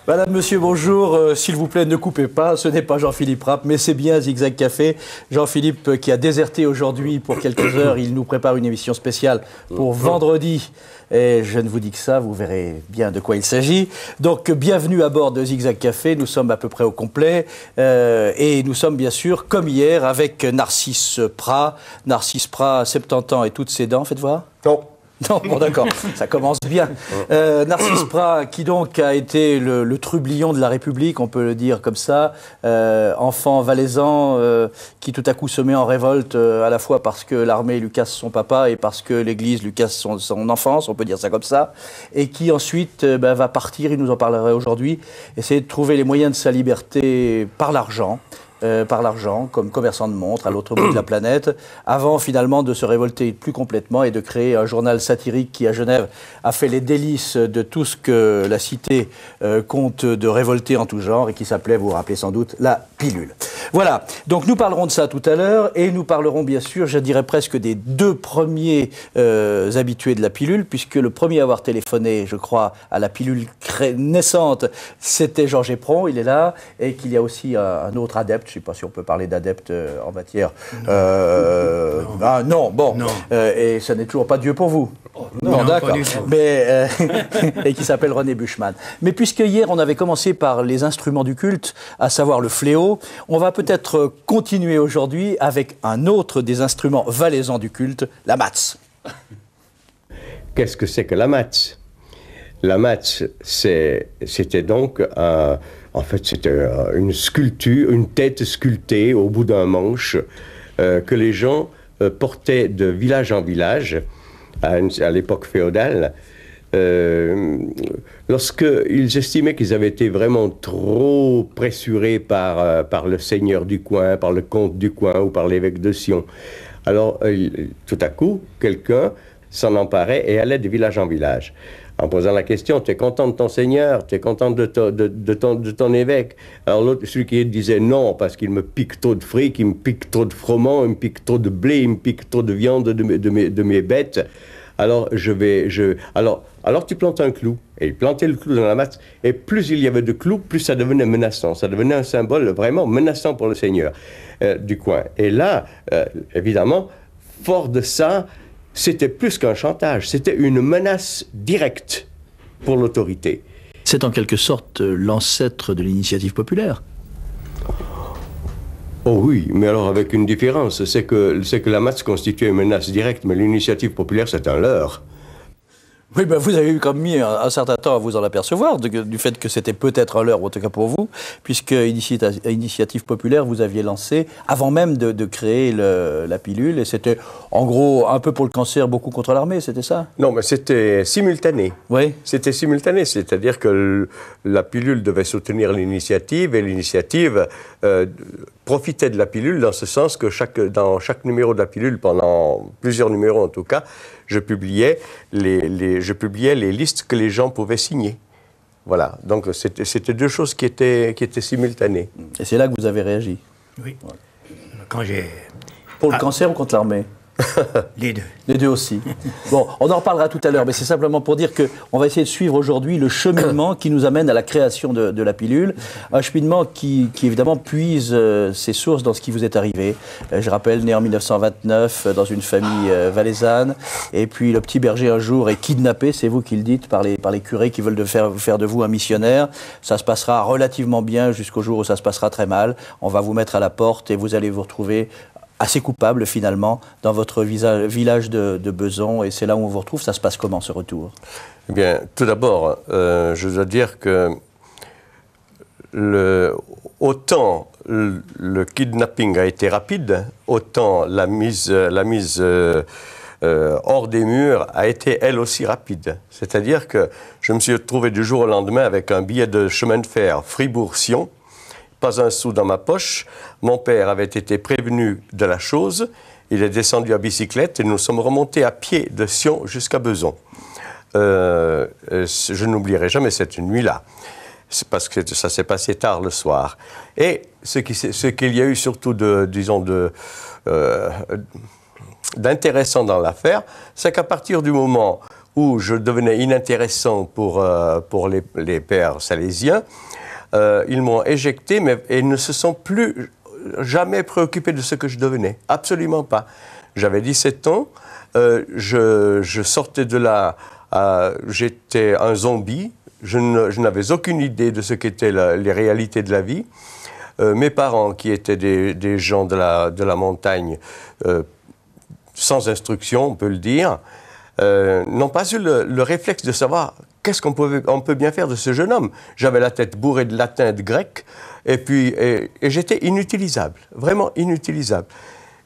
Madame, monsieur, bonjour. S'il vous plaît, ne coupez pas. Ce n'est pas Jean-Philippe Rapp, mais c'est bien Zigzag Café. Jean-Philippe qui a déserté aujourd'hui pour quelques heures. Il nous prépare une émission spéciale pour vendredi. Et je ne vous dis que ça, vous verrez bien de quoi il s'agit. Donc, bienvenue à bord de Zigzag Café. Nous sommes à peu près au complet. Et nous sommes bien sûr, comme hier, avec Narcisse Prat. Narcisse Prat, 70 ans et toutes ses dents. Faites voir. Non. Non, bon d'accord, ça commence bien. Narcisse Prat, qui donc a été le trublion de la République, on peut le dire comme ça, enfant valaisan qui tout à coup se met en révolte à la fois parce que l'armée lui casse son papa et parce que l'Église lui casse son enfance, on peut dire ça comme ça, et qui ensuite va partir, il nous en parlerait aujourd'hui, essayer de trouver les moyens de sa liberté par l'argent, comme commerçant de montres à l'autre bout de la planète, avant finalement de se révolter plus complètement et de créer un journal satirique qui, à Genève, a fait les délices de tout ce que la cité compte de révolter en tout genre et qui s'appelait, vous vous rappelez sans doute, La Pilule. Voilà, donc nous parlerons de ça tout à l'heure et nous parlerons bien sûr, je dirais presque des deux premiers habitués de La Pilule, puisque le premier à avoir téléphoné, je crois, à La Pilule naissante, c'était Georges Éperon, il est là, et qu'il y a aussi un autre adepte. Je ne sais pas si on peut parler d'adepte en matière. Non, bon. Non. Et ça n'est toujours pas Dieu pour vous. Oh, non, d'accord. Mais et qui s'appelle René Buchmann. Mais puisque hier on avait commencé par les instruments du culte, à savoir le fléau, on va peut-être continuer aujourd'hui avec un autre des instruments valaisans du culte, la matz. Qu'est-ce que c'est que la matz? La matz, c'était donc en fait, c'était une sculpture, une tête sculptée au bout d'un manche que les gens portaient de village en village à l'époque féodale. Lorsqu'ils estimaient qu'ils avaient été vraiment trop pressurés par le seigneur du coin, par le comte du coin ou par l'évêque de Sion. Alors, tout à coup, quelqu'un s'en emparait et allait de village en village. En posant la question, tu es content de ton seigneur, tu es content de ton évêque. Alors l'autre, celui qui disait non, parce qu'il me pique trop de fric, il me pique trop de froment, il me pique trop de blé, il me pique trop de viande de mes bêtes. Alors alors tu plantes un clou. Et il plantait le clou dans la masse, et plus il y avait de clous, plus ça devenait menaçant. Ça devenait un symbole vraiment menaçant pour le seigneur du coin. Et là, évidemment, fort de ça, c'était plus qu'un chantage, c'était une menace directe pour l'autorité. C'est en quelque sorte l'ancêtre de l'initiative populaire. Oh oui, mais alors avec une différence, c'est que la matz constituait une menace directe, mais l'initiative populaire, c'est un leurre. Oui, ben vous avez eu comme mis un certain temps à vous en apercevoir du fait que c'était peut-être un leurre, en tout cas pour vous, puisque Initiative Populaire, vous aviez lancé, avant même de créer la pilule, et c'était en gros un peu pour le cancer, beaucoup contre l'armée, c'était ça? Non, mais c'était simultané. Oui. C'était simultané, c'est-à-dire que la pilule devait soutenir l'initiative, et l'initiative profitait de la pilule dans ce sens que dans chaque numéro de la pilule, pendant plusieurs numéros en tout cas, je publiais les listes que les gens pouvaient signer. Voilà, donc c'était deux choses qui étaient simultanées. Et c'est là que vous avez réagi? Oui. Quand j'ai... Pour le cancer ou contre l'armée? Les deux. Les deux aussi. Bon, on en reparlera tout à l'heure, mais c'est simplement pour dire qu'on va essayer de suivre aujourd'hui le cheminement qui nous amène à la création de la pilule. Un cheminement qui évidemment puise ses sources dans ce qui vous est arrivé. Je rappelle, né en 1929 dans une famille valaisanne, et puis le petit berger un jour est kidnappé, c'est vous qui le dites, par les curés qui veulent faire de vous un missionnaire. Ça se passera relativement bien jusqu'au jour où ça se passera très mal. On va vous mettre à la porte et vous allez vous retrouver assez coupable finalement dans votre village de Beson, et c'est là où on vous retrouve. Ça se passe comment ce retour? Eh bien, tout d'abord, je dois dire que autant le kidnapping a été rapide, autant la mise hors des murs a été elle aussi rapide. C'est-à-dire que je me suis retrouvé du jour au lendemain avec un billet de chemin de fer Fribourg-Sion, pas un sou dans ma poche. Mon père avait été prévenu de la chose. Il est descendu à bicyclette et nous sommes remontés à pied de Sion jusqu'à Besançon. Je n'oublierai jamais cette nuit-là. C'est parce que ça s'est passé tard le soir. Et ce qu'il y a eu surtout d'intéressant dans l'affaire, c'est qu'à partir du moment où je devenais inintéressant pour les pères salésiens, ils m'ont éjecté, mais ils ne se sont plus jamais préoccupés de ce que je devenais. Absolument pas. J'avais 17 ans, je sortais de là, j'étais un zombie, je n'avais aucune idée de ce qu'étaient les réalités de la vie. Mes parents, qui étaient des gens de la montagne, sans instruction, on peut le dire, n'ont pas eu le réflexe de savoir qu'est-ce qu'on peut bien faire de ce jeune homme. J'avais la tête bourrée de latin et de grec, et j'étais inutilisable, vraiment inutilisable,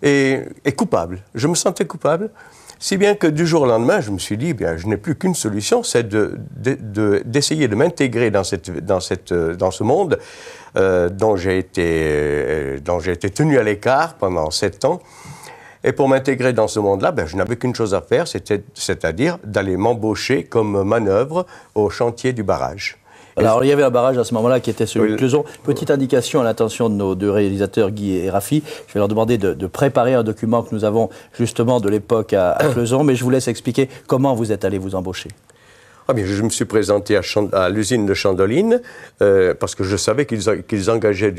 et coupable. Je me sentais coupable, si bien que du jour au lendemain, je me suis dit, bien, je n'ai plus qu'une solution, c'est d'essayer de m'intégrer dans ce monde dont j'ai été tenu à l'écart pendant 7 ans. Et pour m'intégrer dans ce monde-là, ben, je n'avais qu'une chose à faire, c'est-à-dire d'aller m'embaucher comme manœuvre au chantier du barrage. Alors, il y avait un barrage à ce moment-là qui était celui de Cleuson. Petite indication à l'attention de nos deux réalisateurs, Guy et Rafi. Je vais leur demander de préparer un document que nous avons justement de l'époque à Cleuson, mais je vous laisse expliquer comment vous êtes allé vous embaucher. Ah bien, je me suis présenté à l'usine de Chandoline parce que je savais qu'ils engageaient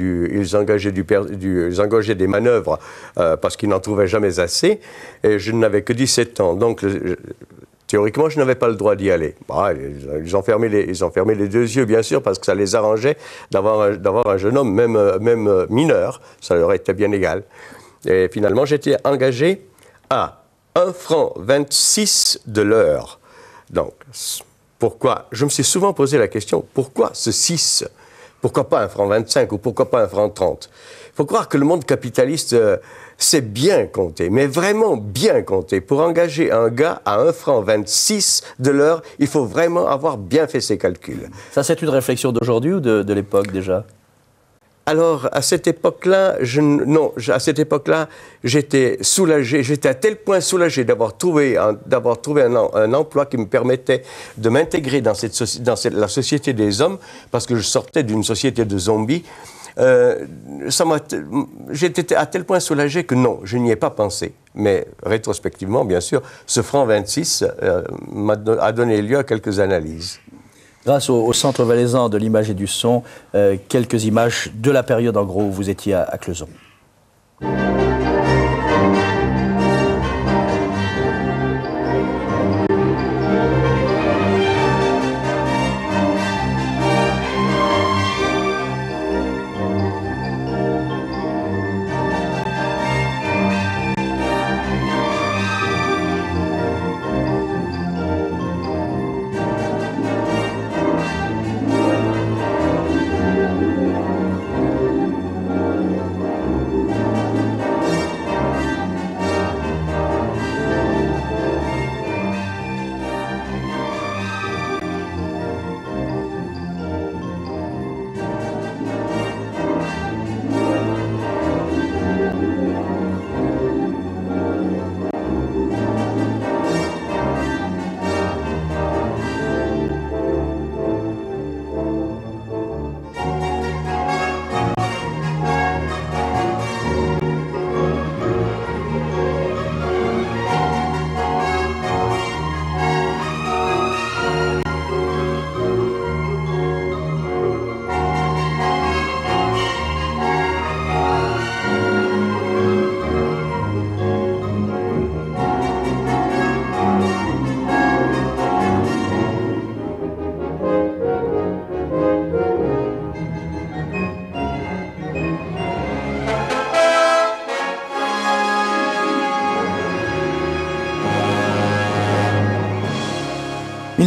des manœuvres parce qu'ils n'en trouvaient jamais assez. Et je n'avais que 17 ans. Donc, théoriquement, je n'avais pas le droit d'y aller. Bah, ils ont fermé les deux yeux, bien sûr, parce que ça les arrangeait d'avoir un jeune homme, même mineur. Ça leur était bien égal. Et finalement, j'étais engagé à 1,26 franc de l'heure. Donc, pourquoi? Je me suis souvent posé la question, pourquoi ce 6? Pourquoi pas 1,25 franc ou pourquoi pas 1,30 franc? Il faut croire que le monde capitaliste sait bien compter, mais vraiment bien compter. Pour engager un gars à 1,26 franc de l'heure, il faut vraiment avoir bien fait ses calculs. Ça, c'est une réflexion d'aujourd'hui ou de l'époque déjà? Alors, à cette époque-là, j'étais soulagé, j'étais à tel point soulagé d'avoir trouvé un emploi qui me permettait de m'intégrer dans la société des hommes, parce que je sortais d'une société de zombies. J'étais à tel point soulagé que non, je n'y ai pas pensé. Mais rétrospectivement, bien sûr, ce franc 26 a donné lieu à quelques analyses. Grâce au Centre valaisan de l'image et du son, quelques images de la période en gros où vous étiez à Cleuson.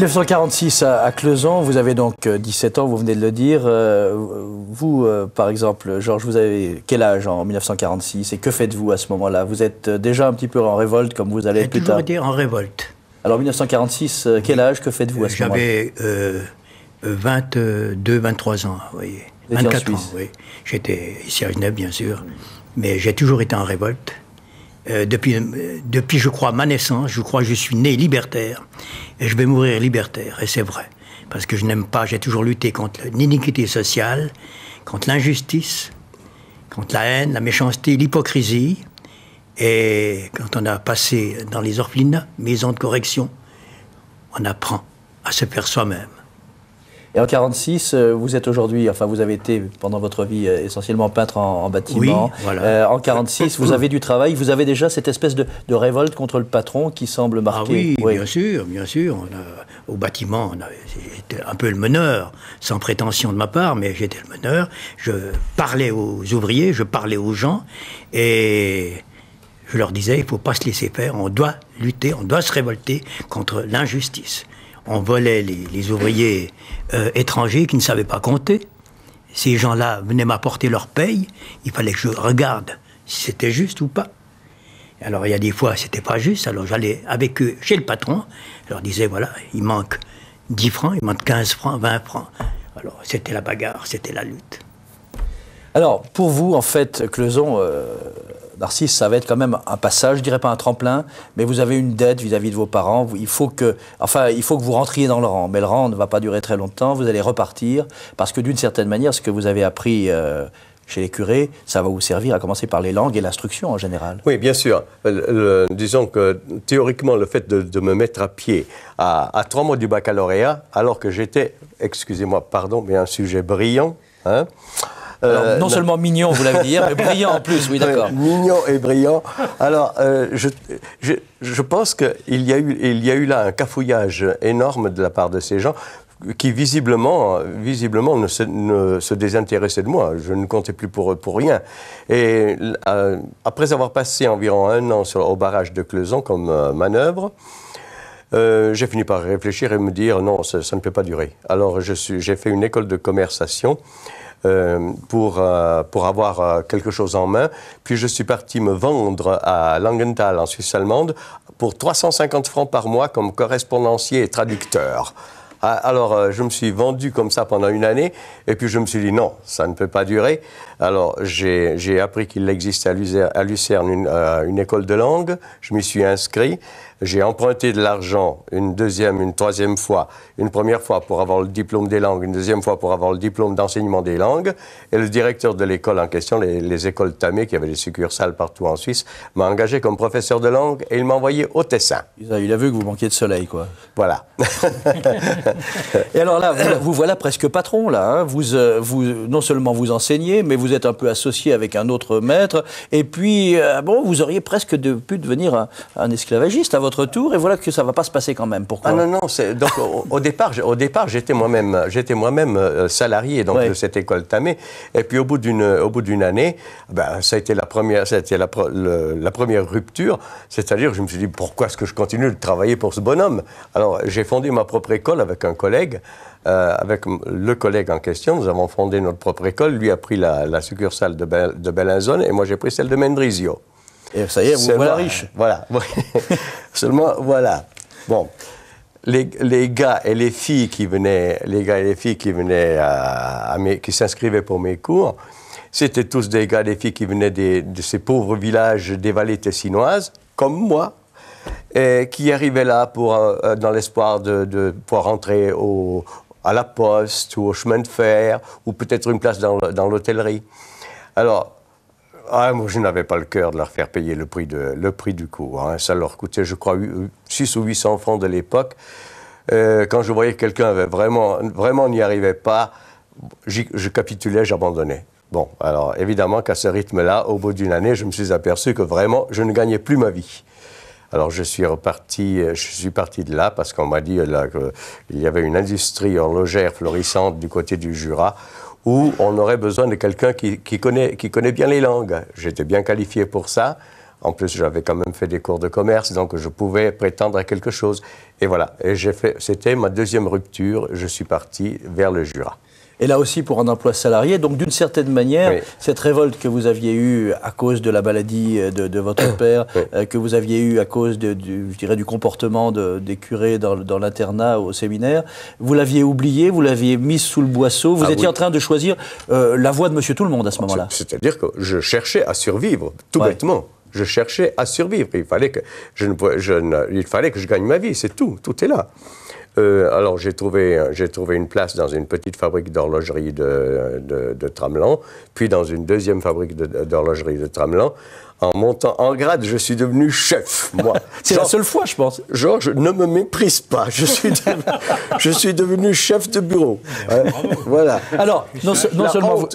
1946 à Cleuson, vous avez donc 17 ans, vous venez de le dire. Vous, par exemple, Georges, vous avez quel âge en 1946 et que faites-vous à ce moment-là? Vous êtes déjà un petit peu en révolte comme vous allez être plus tard. J'ai toujours été en révolte. Alors 1946, quel âge, que faites-vous à ce moment-là? J'avais 22, 23 ans, vous voyez. 24 ans, oui. J'étais ici à Genève, bien sûr. Mais j'ai toujours été en révolte. Depuis, je crois, ma naissance, je crois que je suis né libertaire. Et je vais mourir libertaire, et c'est vrai. Parce que je n'aime pas, j'ai toujours lutté contre l'iniquité sociale, contre l'injustice, contre la haine, la méchanceté, l'hypocrisie. Et quand on a passé dans les orphelinats, maisons de correction, on apprend à se faire soi-même. Et en 1946, vous êtes aujourd'hui, enfin vous avez été pendant votre vie essentiellement peintre en bâtiment. Oui, voilà. En 1946, vous avez du travail, vous avez déjà cette espèce de révolte contre le patron qui semble marquer. Ah oui, bien sûr, bien sûr. Au bâtiment, j'étais un peu le meneur, sans prétention de ma part, mais j'étais le meneur. Je parlais aux ouvriers, je parlais aux gens, et je leur disais, il ne faut pas se laisser faire, on doit lutter, on doit se révolter contre l'injustice. On volait les ouvriers étrangers qui ne savaient pas compter. Ces gens-là venaient m'apporter leur paye. Il fallait que je regarde si c'était juste ou pas. Alors il y a des fois, c'était pas juste. Alors j'allais avec eux chez le patron. Je leur disais, voilà, il manque 10 francs, il manque 15 francs, 20 francs. Alors c'était la bagarre, c'était la lutte. Alors pour vous, en fait, Cleuson, Narcisse, ça va être quand même un passage, je dirais pas un tremplin, mais vous avez une dette vis-à-vis de vos parents. Il faut que vous rentriez dans le rang. Mais le rang ne va pas durer très longtemps. Vous allez repartir parce que d'une certaine manière, ce que vous avez appris chez les curés, ça va vous servir à commencer par les langues et l'instruction en général. Oui, bien sûr. Disons que théoriquement, le fait de me mettre à pied à 3 mois du baccalauréat, alors que j'étais, excusez-moi, pardon, mais un sujet brillant, hein. Alors, non seulement mignon, vous l'avez dit hier, mais brillant en plus, oui, d'accord. Mignon et brillant. Alors, je pense qu'il y a eu là un cafouillage énorme de la part de ces gens qui visiblement ne se désintéressaient de moi. Je ne comptais plus pour rien. Et après avoir passé environ 1 an au barrage de Cleuson comme manœuvre, j'ai fini par réfléchir et me dire non, ça ne peut pas durer. Alors, j'ai fait une école de commerciation. Pour avoir quelque chose en main. Puis je suis parti me vendre à Langenthal, en Suisse allemande, pour 350 francs par mois comme correspondancier et traducteur. Alors, je me suis vendu comme ça pendant 1 année, et puis je me suis dit non, ça ne peut pas durer. Alors, j'ai appris qu'il existait à Lucerne une école de langue, je m'y suis inscrit. J'ai emprunté de l'argent une deuxième, une troisième fois. Une première fois pour avoir le diplôme des langues, une deuxième fois pour avoir le diplôme d'enseignement des langues. Et le directeur de l'école en question, les écoles Tamé, qui avaient des succursales partout en Suisse, m'a engagé comme professeur de langue et il m'a envoyé au Tessin. Il a vu que vous manquiez de soleil, quoi. Voilà. Et alors là, vous voilà presque patron, là. Hein. Vous, non seulement vous enseignez, mais vous êtes un peu associé avec un autre maître. Et puis, bon, vous auriez presque pu devenir un esclavagiste à votre tour, et voilà que ça ne va pas se passer quand même. Pourquoi? Ah non, non, donc au départ, j'étais moi-même salarié donc, de cette école Tamé, et puis au bout d'une année, ben, ça a été la première rupture, c'est-à-dire que je me suis dit, pourquoi est-ce que je continue de travailler pour ce bonhomme? Alors, j'ai fondé ma propre école avec un collègue, avec le collègue en question, nous avons fondé notre propre école, lui a pris la succursale de Bellinzone, et moi j'ai pris celle de Mendrisio. Et ça y est, vous voilà riche. Voilà. Seulement, voilà. Bon, les gars et les filles qui venaient, qui s'inscrivaient pour mes cours, c'était tous des gars et des filles qui venaient de ces pauvres villages des vallées tessinoises, comme moi, et qui arrivaient là dans l'espoir de pouvoir rentrer à la poste ou au chemin de fer, ou peut-être une place dans l'hôtellerie. Alors, moi, je n'avais pas le cœur de leur faire payer le prix du cours. Hein. Ça leur coûtait, je crois, 600 ou 800 francs de l'époque. Quand je voyais que quelqu'un vraiment n'y arrivait pas, je capitulais, j'abandonnais. Bon, alors évidemment qu'à ce rythme-là, au bout d'une année, je me suis aperçu que vraiment, je ne gagnais plus ma vie. Alors je suis parti de là parce qu'on m'a dit qu'il y avait une industrie horlogère florissante du côté du Jura, où on aurait besoin de quelqu'un qui connaît bien les langues. J'étais bien qualifié pour ça. En plus, j'avais quand même fait des cours de commerce, donc je pouvais prétendre à quelque chose. Et voilà, et c'était ma deuxième rupture, je suis parti vers le Jura. Et là aussi pour un emploi salarié. Donc d'une certaine manière, oui. Cette révolte que vous aviez eue à cause de la maladie de votre père, oui. Que vous aviez eue à cause je dirais, du comportement des curés dans l'internat au séminaire, vous l'aviez oublié, vous l'aviez mise sous le boisseau, vous étiez en train de choisir la voie de Monsieur Tout-le-Monde à ce moment-là. C'est-à-dire que je cherchais à survivre, tout bêtement. Je cherchais à survivre. Il fallait que je gagne ma vie, c'est tout. Tout est là. Alors j'ai trouvé une place dans une petite fabrique d'horlogerie de Tramelan, puis dans une deuxième fabrique d'horlogerie de Tramelan. En montant en grade, je suis devenu chef, moi. C'est la seule fois, je pense. Georges, ne me méprise pas. Je suis devenu chef de bureau. Voilà. Alors, non seulement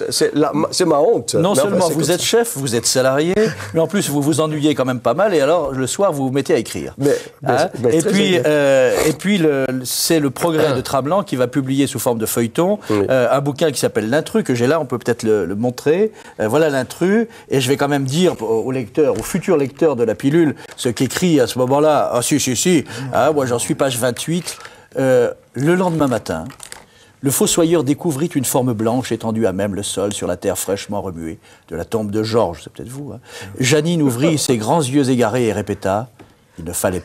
c'est ma honte. Non seulement vous êtes chef, vous êtes salarié, mais en plus vous vous ennuyez quand même pas mal. Et alors le soir vous vous mettez à écrire. Et puis c'est le Progrès de Tramelan qui va publier sous forme de feuilleton un bouquin qui s'appelle L'Intrus que j'ai là. On peut peut-être le montrer. Voilà L'Intrus. Et je vais quand même dire aux futurs lecteurs de la pilule, ce qu'écrit à ce moment-là, ah si, moi j'en suis page 28, le lendemain matin, le fossoyeur découvrit une forme blanche étendue à même le sol sur la terre fraîchement remuée de la tombe de Georges, c'est peut-être vous. Janine ouvrit ses grands yeux égarés et répéta, il ne fallait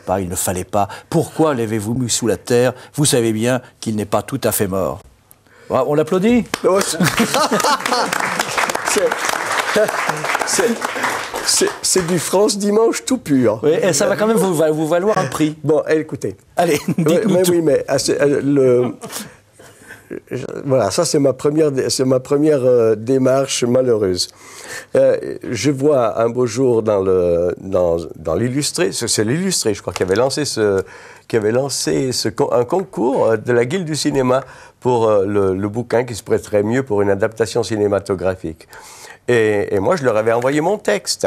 pas, pourquoi l'avez-vous mis sous la terre? Vous savez bien qu'il n'est pas tout à fait mort. On l'applaudit. C'est du France Dimanche tout pur. Oui, et ça va quand même vous valoir un prix. Bon, écoutez. Allez, dites-nous tout. Mais voilà, ça c'est ma première démarche malheureuse. Je vois un beau jour dans l'Illustré, c'est l'Illustré, je crois, qui avait lancé un concours de la Guilde du cinéma pour le bouquin qui se prêterait mieux pour une adaptation cinématographique. Et moi, je leur avais envoyé mon texte.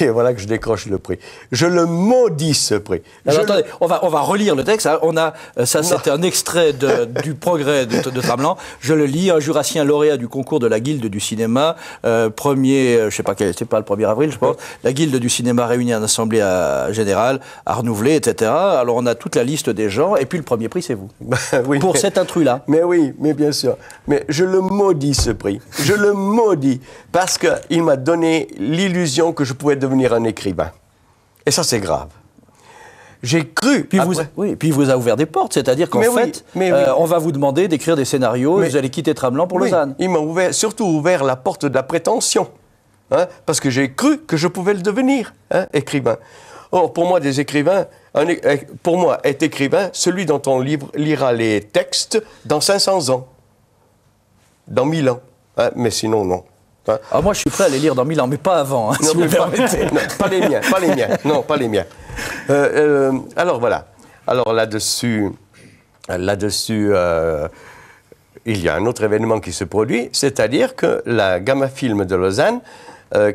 Et voilà que je décroche le prix. Je le maudis, ce prix. Alors, attendez, on va relire le texte. On a, ça, c'était un extrait du Progrès de Tramelan. Je le lis. Un jurassien lauréat du concours de la Guilde du cinéma, je sais pas quel, c'est pas le 1er avril, je pense. La Guilde du cinéma réunie en assemblée générale, à renouveler, etc. Alors, on a toute la liste des gens. Et puis, le premier prix, c'est vous. Oui, pour cet intrus-là. Mais oui, mais bien sûr. Mais je le maudis, ce prix. Je le maudis. Parce qu'il m'a donné l'illusion que je pouvais devenir un écrivain. Et ça, c'est grave. J'ai cru... Puis il vous a ouvert des portes, c'est-à-dire qu'en fait, on va vous demander d'écrire des scénarios et vous allez quitter Tramelan pour Lausanne. Il m'a surtout ouvert la porte de la prétention, parce que j'ai cru que je pouvais le devenir, écrivain. Or, pour moi, est écrivain celui dont on lira les textes dans 500 ans, dans 1000 ans. Mais sinon, non. Alors moi, je suis prêt à les lire dans 1000 ans, mais pas avant, si vous me permettez. Non, pas les miens. Non, pas les miens. Alors voilà. Alors là-dessus, il y a un autre événement qui se produit, c'est-à-dire que la Gamma Film de Lausanne,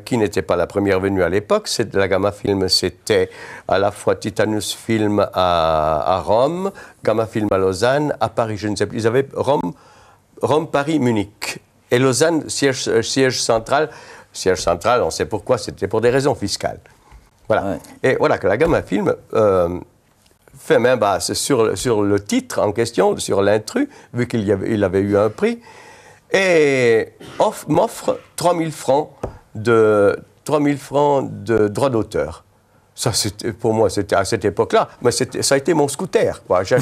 qui n'était pas la première venue à l'époque, la Gamma Film, c'était à la fois Titanus Film à Rome, Gamma Film à Lausanne, à Paris, je ne sais plus. Ils avaient Rome, Paris, Munich. Et Lausanne, siège central, on sait pourquoi, c'était pour des raisons fiscales. Voilà. Ouais. Et voilà que la Gamma Film fait main basse sur le titre en question, sur l'intrus, vu qu'il avait eu un prix, et m'offre 3000 francs de droits d'auteur. Ça, pour moi, c'était à cette époque-là, mais ça a été mon scooter, quoi. J'ai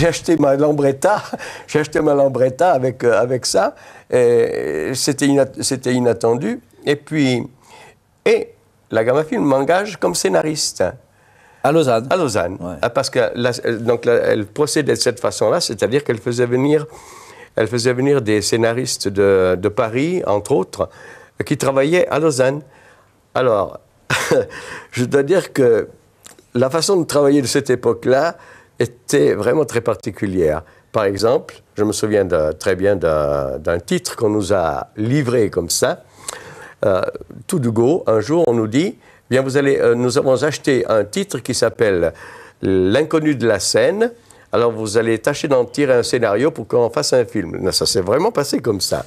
acheté ma Lambretta, avec ça, et c'était inattendu. Et la Gamma Film m'engage comme scénariste. À Lausanne. À Lausanne, ouais. Parce que elle procédait de cette façon-là, c'est-à-dire qu'elle faisait venir des scénaristes de Paris, entre autres, qui travaillaient à Lausanne. Alors, je dois dire que la façon de travailler de cette époque-là était vraiment très particulière. Par exemple, je me souviens très bien d'un titre qu'on nous a livré comme ça. Tout de go, un jour, on nous dit, bien, nous avons acheté un titre qui s'appelle L'inconnu de la scène. Alors, vous allez tâcher d'en tirer un scénario pour qu'on fasse un film. Ça s'est vraiment passé comme ça.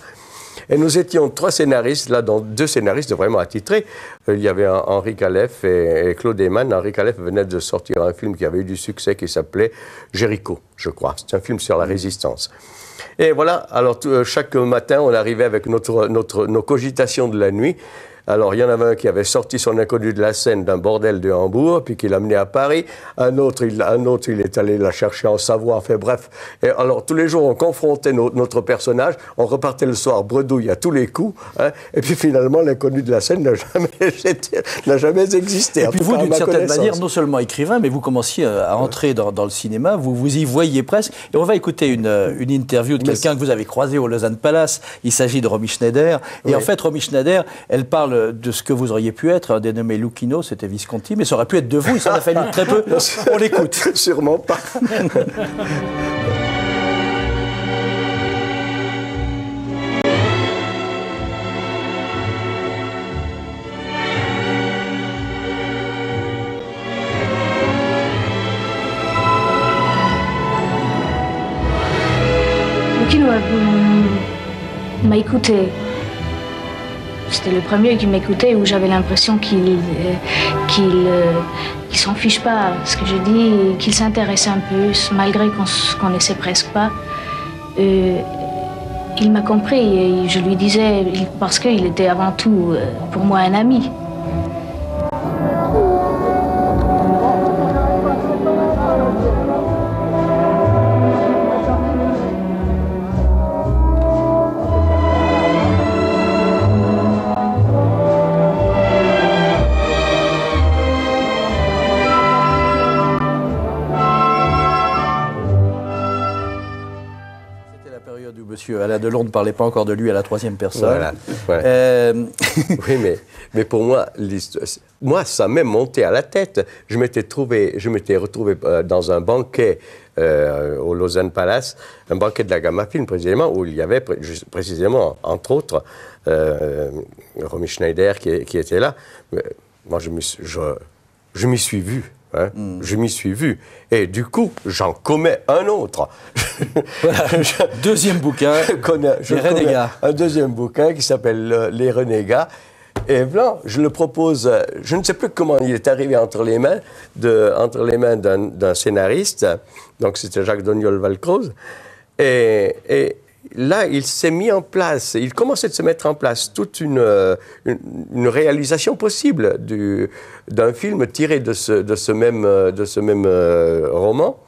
Et nous étions 3 scénaristes, là, dont 2 scénaristes vraiment attitrés. Il y avait Henri Calef et Claude Eyman. Henri Calef venait de sortir un film qui avait eu du succès, qui s'appelait Jéricho, je crois. C'est un film sur la résistance. Et voilà, alors chaque matin, on arrivait avec nos cogitations de la nuit. Alors, il y en avait un qui avait sorti son inconnu de la Seine d'un bordel de Hambourg, puis qui l'a amené à Paris. Un autre, il est allé la chercher en Savoie. Enfin, bref. Et alors, tous les jours, on confrontait notre personnage. On repartait le soir bredouille à tous les coups. Hein, et puis, finalement, l'inconnu de la Seine n'a jamais existé. Et puis, vous, d'une certaine manière, non seulement écrivain, mais vous commenciez à entrer dans le cinéma. Vous y voyez presque. Et on va écouter une interview de quelqu'un que vous avez croisé au Lausanne Palace. Il s'agit de Romy Schneider. Et en fait, Romy Schneider, elle parle de ce que vous auriez pu être, un dénommé Lucchino, c'était Visconti, mais ça aurait pu être de vous, il s'en a fallu très peu. On l'écoute. Sûrement pas. Lucchino m'a écouté. C'était le premier qui m'écoutait, où j'avais l'impression qu'il s'en fiche pas ce que je dis, qu'il s'intéresse un peu, malgré qu'on se connaissait presque pas. Il m'a compris et je lui disais, parce qu'il était avant tout pour moi un ami. Alain Delon ne parlait pas encore de lui à la 3e personne. Voilà. Oui, mais pour moi, ça m'est monté à la tête. Je m'étais retrouvé dans un banquet au Lausanne Palace, un banquet de la Gamma Film précisément, où il y avait précisément, entre autres, Romy Schneider qui était là. Moi, je m'y suis vu. Hein, je m'y suis vu. Et du coup, j'en commets un autre. Voilà. Deuxième bouquin, Les Renégats. Un deuxième bouquin qui s'appelle Les Renégats. Et blanc, je le propose, je ne sais plus comment il est arrivé entre les mains d'un scénariste. Donc c'était Jacques Doniol-Valcroze. Et là, il s'est mis en place, il commençait de se mettre en place toute une réalisation possible d'un film tiré de ce même roman.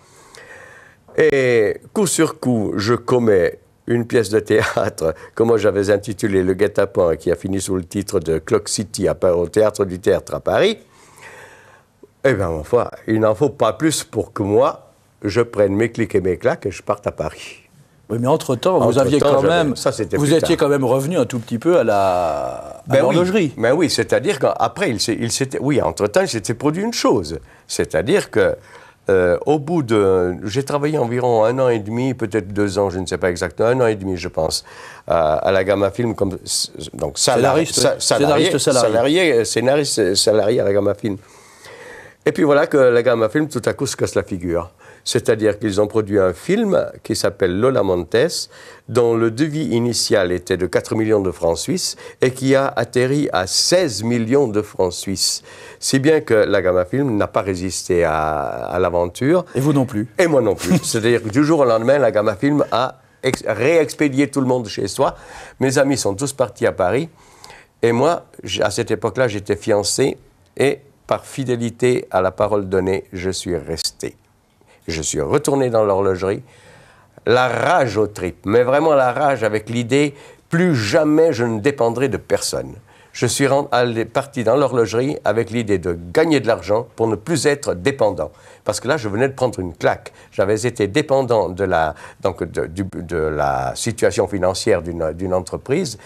Et coup sur coup, je commets une pièce de théâtre que moi j'avais intitulée Le Guet-apens, qui a fini sous le titre de Clock City au Théâtre du Tertre à Paris. Eh bien, ma foi, il n'en faut pas plus pour que moi, je prenne mes clics et mes claques et je parte à Paris. Oui, mais entre-temps, vous étiez quand même revenu un tout petit peu à l'horlogerie. Ben oui, c'est-à-dire qu'après, entre-temps, il s'était produit une chose. C'est-à-dire que, au bout j'ai travaillé environ 1 an et demi, peut-être 2 ans, je ne sais pas exactement, 1 an et demi, je pense, à la Gamma Film, donc scénariste salarié à la Gamma Film. Et puis voilà que la Gamma Film, tout à coup, se casse la figure. C'est-à-dire qu'ils ont produit un film qui s'appelle Lola Montes, dont le devis initial était de 4 millions de francs suisses et qui a atterri à 16 millions de francs suisses. Si bien que la Gamma Film n'a pas résisté à l'aventure. Et vous non plus. Et moi non plus. C'est-à-dire que du jour au lendemain, la Gamma Film a réexpédié tout le monde chez soi. Mes amis sont tous partis à Paris. Et moi, à cette époque-là, j'étais fiancé et par fidélité à la parole donnée, je suis resté. Je suis retourné dans l'horlogerie, la rage aux tripes, mais vraiment la rage avec l'idée, plus jamais je ne dépendrai de personne. Je suis parti dans l'horlogerie avec l'idée de gagner de l'argent pour ne plus être dépendant. Parce que là, je venais de prendre une claque. J'avais été dépendant de la situation financière d'une entreprise.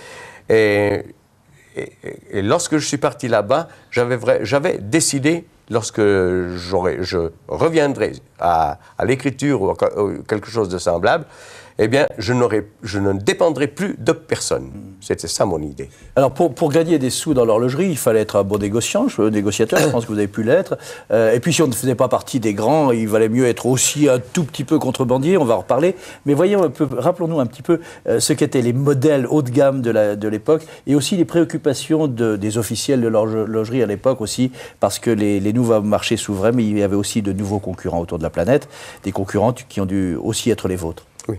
Et lorsque je suis parti là-bas, j'avais décidé, lorsque je reviendrai à l'écriture ou quelque chose de semblable, eh bien, je ne dépendrai plus de personne. C'était ça mon idée. Alors, pour gagner des sous dans l'horlogerie, il fallait être un bon négociateur, je pense que vous avez pu l'être. Et puis, si on ne faisait pas partie des grands, il valait mieux être aussi un tout petit peu contrebandier, on va en reparler. Mais voyons un peu, rappelons-nous un petit peu ce qu'étaient les modèles haut de gamme de l'époque, et aussi les préoccupations des officiels de l'horlogerie à l'époque aussi, parce que les nouveaux marchés s'ouvraient, mais il y avait aussi de nouveaux concurrents autour de la planète, des concurrents qui ont dû aussi être les vôtres. Oui.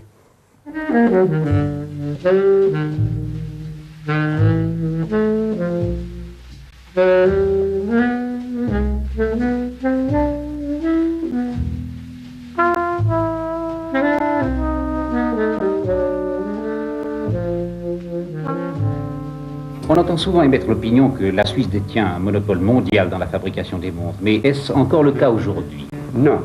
On entend souvent émettre l'opinion que la Suisse détient un monopole mondial dans la fabrication des montres, mais est-ce encore le cas aujourd'hui? Non.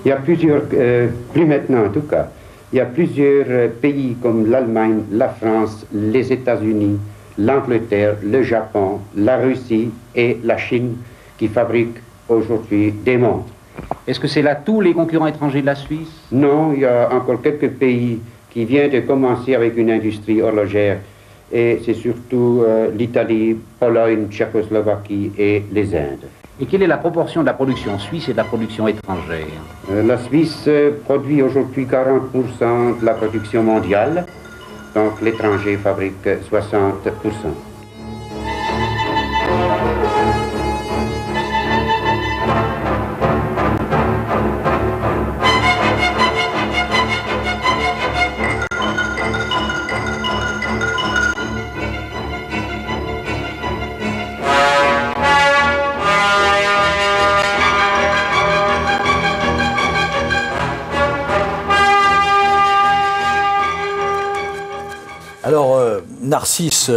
Il y a plusieurs, plus maintenant en tout cas, il y a plusieurs pays comme l'Allemagne, la France, les États-Unis, l'Angleterre, le Japon, la Russie et la Chine qui fabriquent aujourd'hui des montres. Est-ce que c'est là tous les concurrents étrangers de la Suisse? Non, il y a encore quelques pays qui viennent de commencer avec une industrie horlogère, et c'est surtout l'Italie, Pologne, Tchécoslovaquie et les Indes. Et quelle est la proportion de la production suisse et de la production étrangère? La Suisse produit aujourd'hui 40% de la production mondiale, donc l'étranger fabrique 60%. Alors, Narcisse,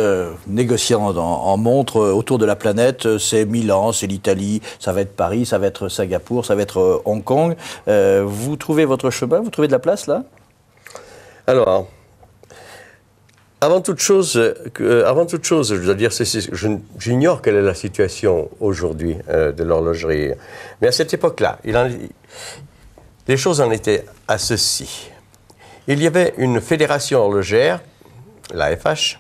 négociant en montres autour de la planète, c'est Milan, c'est l'Italie, ça va être Paris, ça va être Singapour, ça va être Hong Kong. Vous trouvez votre chemin? Vous trouvez de la place, là? Alors, avant toute chose, je dois dire, j'ignore quelle est la situation aujourd'hui de l'horlogerie. Mais à cette époque-là, les choses en étaient à ceci. Il y avait une fédération horlogère, la FH,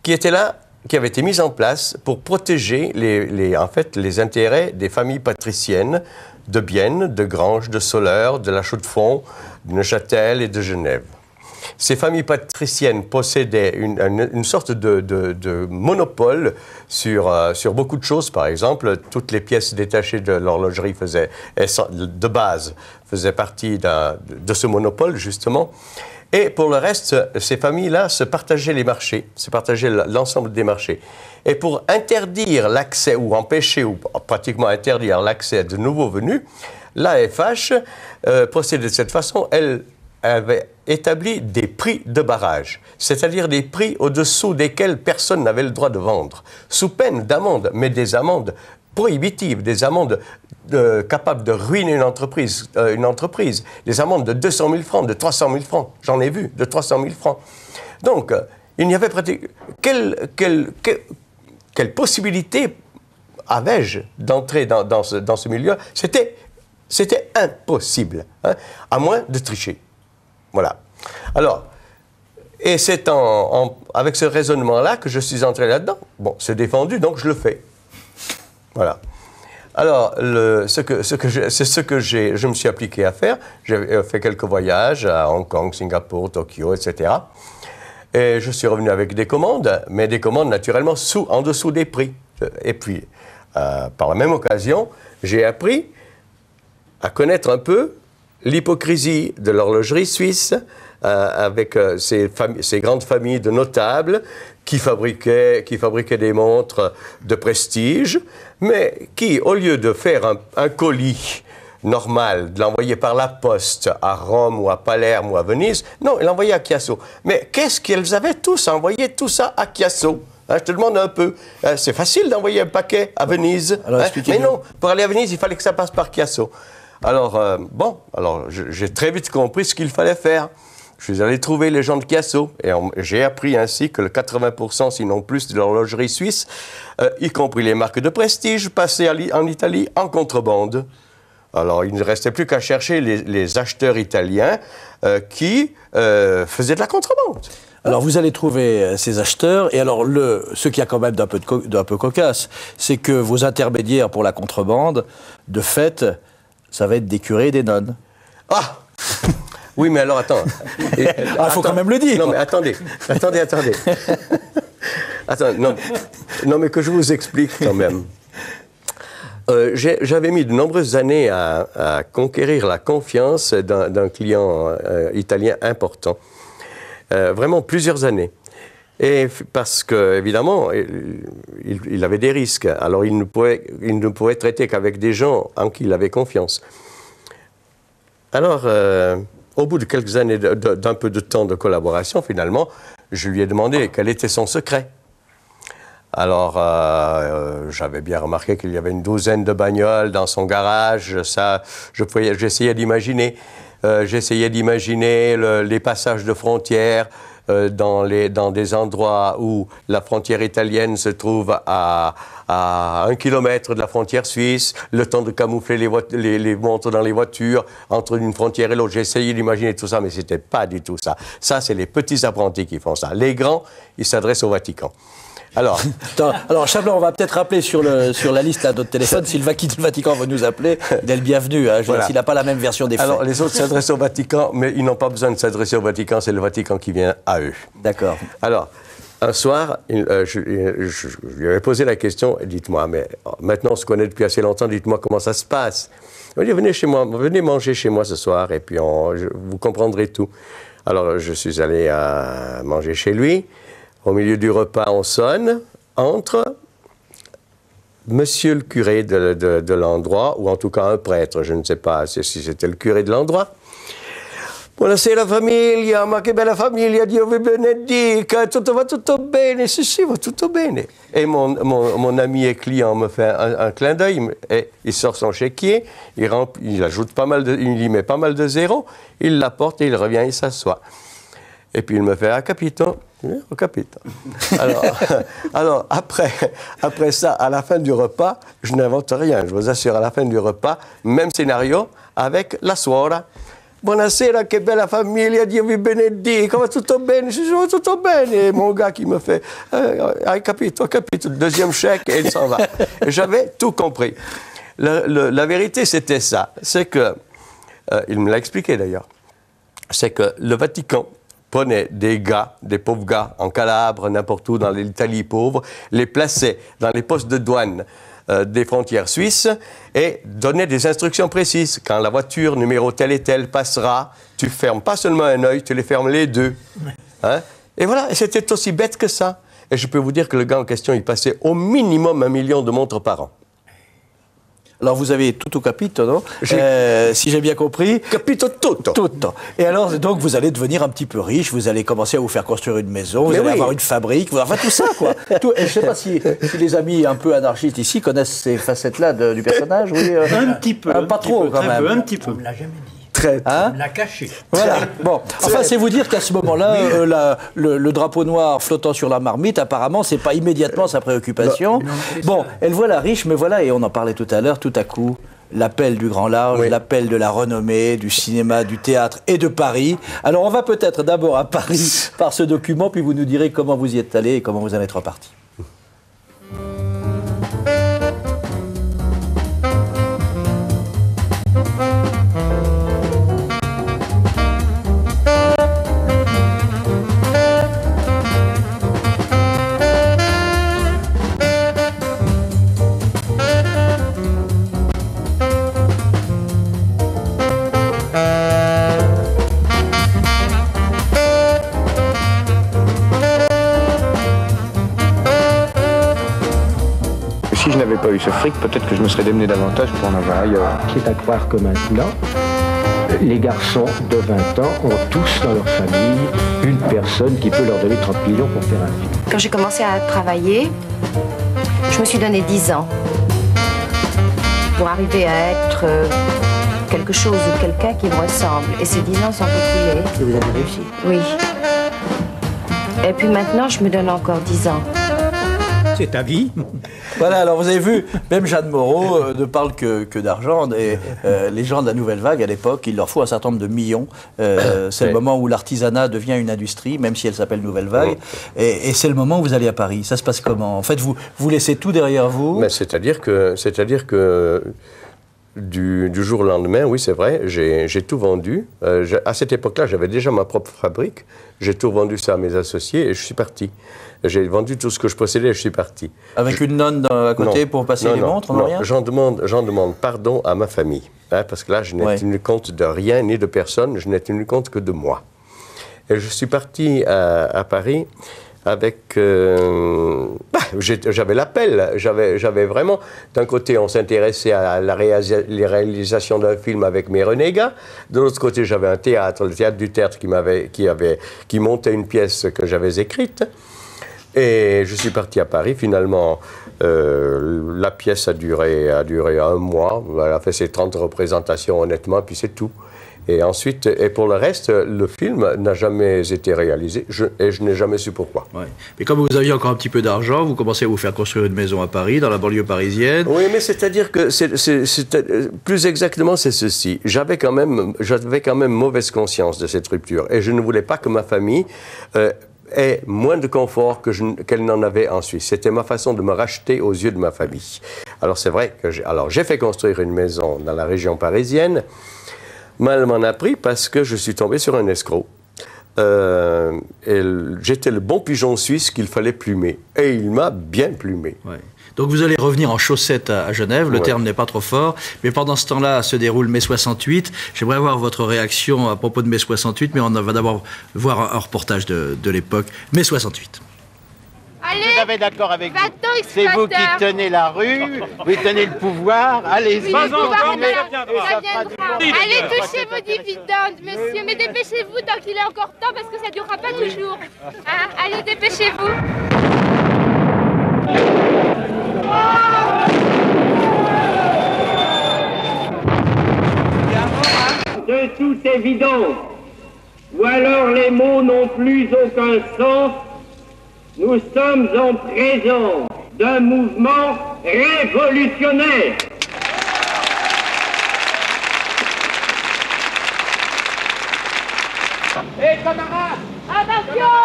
qui était là, qui avait été mise en place pour protéger les intérêts des familles patriciennes de Bienne, de Granges, de Soleure, de La Chaux-de-Fonds, de Neuchâtel et de Genève. Ces familles patriciennes possédaient une sorte de monopole sur beaucoup de choses. Par exemple, toutes les pièces détachées de l'horlogerie de base faisaient partie de ce monopole, justement. Et pour le reste, ces familles-là se partageaient les marchés, se partageaient l'ensemble des marchés. Et pour interdire l'accès, ou empêcher, ou pratiquement interdire l'accès de nouveaux venus, l'AFH procédait de cette façon. Elle avait établi des prix de barrage, c'est-à-dire des prix au-dessous desquels personne n'avait le droit de vendre, sous peine d'amende, mais des amendes prohibitives, des amendes capables de ruiner une entreprise, des amendes de 200 000 francs, de 300 000 francs, j'en ai vu, de 300 000 francs. Donc, il n'y avait pratiquement... Quelle possibilité avais-je d'entrer dans ce milieu? C'était impossible, hein, à moins de tricher. Voilà. Alors, et c'est avec ce raisonnement-là que je suis entré là-dedans. Bon, c'est défendu, donc je le fais. Voilà. Alors, je me suis appliqué à faire. J'ai fait quelques voyages à Hong Kong, Singapour, Tokyo, etc. Et je suis revenu avec des commandes, mais des commandes naturellement en dessous des prix. Et puis, par la même occasion, j'ai appris à connaître un peu l'hypocrisie de l'horlogerie suisse avec ces grandes familles de notables qui fabriquaient des montres de prestige, mais qui, au lieu de faire un colis normal, de l'envoyer par la poste à Rome ou à Palerme ou à Venise, non, ils l'envoyaient à Chiasso. Mais qu'est-ce qu'ils avaient tous envoyé tout ça à Chiasso? Je te demande un peu. C'est facile d'envoyer un paquet à Venise. Alors, mais non, pour aller à Venise, il fallait que ça passe par Chiasso. Alors, j'ai très vite compris ce qu'il fallait faire. Je suis allé trouver les gens de Chiasso et j'ai appris ainsi que le 80%, sinon plus, de l'horlogerie suisse, y compris les marques de prestige, passaient en Italie en contrebande. Alors, il ne restait plus qu'à chercher les acheteurs italiens qui faisaient de la contrebande. Alors, vous allez trouver ces acheteurs, et alors, ce qui a quand même d'un peu cocasse, c'est que vos intermédiaires pour la contrebande, de fait, ça va être des curés et des nonnes. Ah! Oui, mais alors, attends. Il faut quand même le dire. Non, mais attendez. Attends, non, mais que je vous explique quand même. J'avais mis de nombreuses années à conquérir la confiance d'un client italien important. Vraiment plusieurs années. Et parce que, évidemment, il avait des risques. Alors, il ne pouvait traiter qu'avec des gens en qui il avait confiance. Alors, au bout de quelques années, d'un peu de temps de collaboration, finalement, je lui ai demandé quel était son secret. Alors, j'avais bien remarqué qu'il y avait une douzaine de bagnoles dans son garage. Ça, j'essayais d'imaginer. J'essayais d'imaginer les passages de frontières dans des endroits où la frontière italienne se trouve à 1 kilomètre de la frontière suisse, le temps de camoufler les montres dans les voitures entre une frontière et l'autre. J'ai essayé d'imaginer tout ça, mais ce n'était pas du tout ça. Ça, c'est les petits apprentis qui font ça. Les grands, ils s'adressent au Vatican. Alors, Chablin, on va peut-être rappeler sur la liste là, notre téléphone, si le Vatican veut nous appeler, il est le bienvenu, hein, voilà. S'il n'a pas la même version des faits. Alors, les autres s'adressent au Vatican, mais ils n'ont pas besoin de s'adresser au Vatican, c'est le Vatican qui vient à eux. D'accord. Alors, un soir, je lui avais posé la question, dites-moi, mais maintenant on se connaît depuis assez longtemps, dites-moi comment ça se passe. Il m'a dit, venez chez moi, venez manger chez moi ce soir, et puis vous comprendrez tout. Alors, je suis allé manger chez lui. Au milieu du repas, on sonne, entre monsieur le curé de l'endroit, ou en tout cas un prêtre, je ne sais pas si c'était le curé de l'endroit. Buonasera famiglia, ma che bella famiglia, Dio vi benedica, va tutto bene, si, va tutto bene. Et mon ami et client me fait un clin d'œil, et il sort son chéquier, il y met pas mal de zéros, il l'apporte et il revient, il s'assoit. Et puis il me fait, capito. Au capita. Alors après ça, à la fin du repas, je n'invente rien, je vous assure, à la fin du repas, même scénario avec la suora. Buonasera, che bella famiglia, Dio vi benedica, va tutto bene, si va tutto bene. Et mon gars qui me fait, hai capito, deuxième chèque, et il s'en va. Et j'avais tout compris. La vérité, c'était ça. C'est que, il me l'a expliqué d'ailleurs, c'est que le Vatican prenait des pauvres gars, en Calabre, n'importe où, dans l'Italie pauvre, les plaçait dans les postes de douane des frontières suisses et donnait des instructions précises. Quand la voiture numéro tel et tel passera, tu fermes pas seulement un œil, tu les fermes les deux. Hein? Et voilà, et c'était aussi bête que ça. Et je peux vous dire que le gars en question, il passait au minimum 1 million de montres par an. Alors vous avez tout au capito, non? Si j'ai bien compris. Capito tutto. Tutto. Et alors, donc, vous allez devenir un petit peu riche, vous allez commencer à vous faire construire une maison, vous allez avoir une fabrique, enfin tout ça, quoi. Et je ne sais pas si les amis un peu anarchistes ici connaissent ces facettes-là du personnage, oui. Un petit peu. Pas trop, quand même. Un petit peu. On ne l'a jamais dit. Hein? On l'a caché. Voilà. Bon. Enfin, c'est vous dire qu'à ce moment-là, le drapeau noir flottant sur la marmite, apparemment, c'est pas immédiatement sa préoccupation. Bon, elle voit la riche, mais voilà, et on en parlait tout à l'heure, tout à coup, l'appel du grand large, l'appel de la renommée, du cinéma, du théâtre et de Paris. Alors, on va peut-être d'abord à Paris par ce document, puis vous nous direz comment vous y êtes allé et comment vous en êtes reparti. Si je n'avais pas eu ce fric, peut-être que je me serais démené davantage pour en avoir ailleurs. C'est à croire que maintenant, les garçons de 20 ans ont tous dans leur famille une personne qui peut leur donner 30 millions pour faire un film. Quand j'ai commencé à travailler, je me suis donné 10 ans pour arriver à être quelque chose ou quelqu'un qui me ressemble. Et ces 10 ans sont écoulés. Et vous avez réussi? Oui. Et puis maintenant, je me donne encore 10 ans. C'est ta vie. Voilà, alors vous avez vu, même Jeanne Moreau ne parle que d'argent. Et les gens de la Nouvelle Vague, à l'époque, il leur faut un certain nombre de millions. C'est le moment où l'artisanat devient une industrie, même si elle s'appelle Nouvelle Vague. Et c'est le moment où vous allez à Paris. Ça se passe comment? En fait, vous laissez tout derrière vous? C'est-à-dire que du jour au lendemain, oui, c'est vrai, j'ai tout vendu. À cette époque-là, j'avais déjà ma propre fabrique. J'ai tout vendu ça à mes associés et je suis parti. J'ai vendu tout ce que je possédais et je suis parti. Avec une nonne à côté pour passer les montres, non, rien? J'en demande pardon à ma famille. Hein, parce que là, je n'ai tenu compte de rien ni de personne, je n'ai tenu compte que de moi. Et je suis parti à Paris avec... j'avais l'appel, j'avais vraiment... D'un côté, on s'intéressait à la réalisation d'un film avec mes renégats. De l'autre côté, j'avais un théâtre, le Théâtre du Tertre, qui montait une pièce que j'avais écrite. Et je suis parti à Paris. Finalement, la pièce a duré 1 mois. Elle a fait ses 30 représentations, honnêtement, puis c'est tout. Et ensuite, et pour le reste, le film n'a jamais été réalisé et je n'ai jamais su pourquoi. Ouais. Mais comme vous aviez encore un petit peu d'argent, vous commencez à vous faire construire une maison à Paris, dans la banlieue parisienne. Oui, mais c'est-à-dire que, plus exactement, c'est ceci. J'avais quand même mauvaise conscience de cette rupture et je ne voulais pas que ma famille ait moins de confort qu'elle n'en avait en Suisse. C'était ma façon de me racheter aux yeux de ma famille. Alors c'est vrai que j'ai fait construire une maison dans la région parisienne. Mal m'en a pris parce que je suis tombé sur un escroc. J'étais le bon pigeon suisse qu'il fallait plumer. Et il m'a bien plumé. Ouais. Donc vous allez revenir en chaussettes à Genève, le terme n'est pas trop fort, mais pendant ce temps-là se déroule mai 68. J'aimerais avoir votre réaction à propos de mai 68, mais on va d'abord voir un reportage de l'époque. Mai 68. Allez, tout à fait d'accord avec vous. C'est vous qui tenez la rue, vous tenez le pouvoir. Allez-y. Allez, touchez vos dividendes, monsieur. Mais dépêchez-vous tant qu'il est encore temps, parce que ça ne durera pas toujours. Hein? Allez, dépêchez-vous. De toute évidence, ou alors les mots n'ont plus aucun sens, nous sommes en présence d'un mouvement révolutionnaire. Hé, camarades! Attention!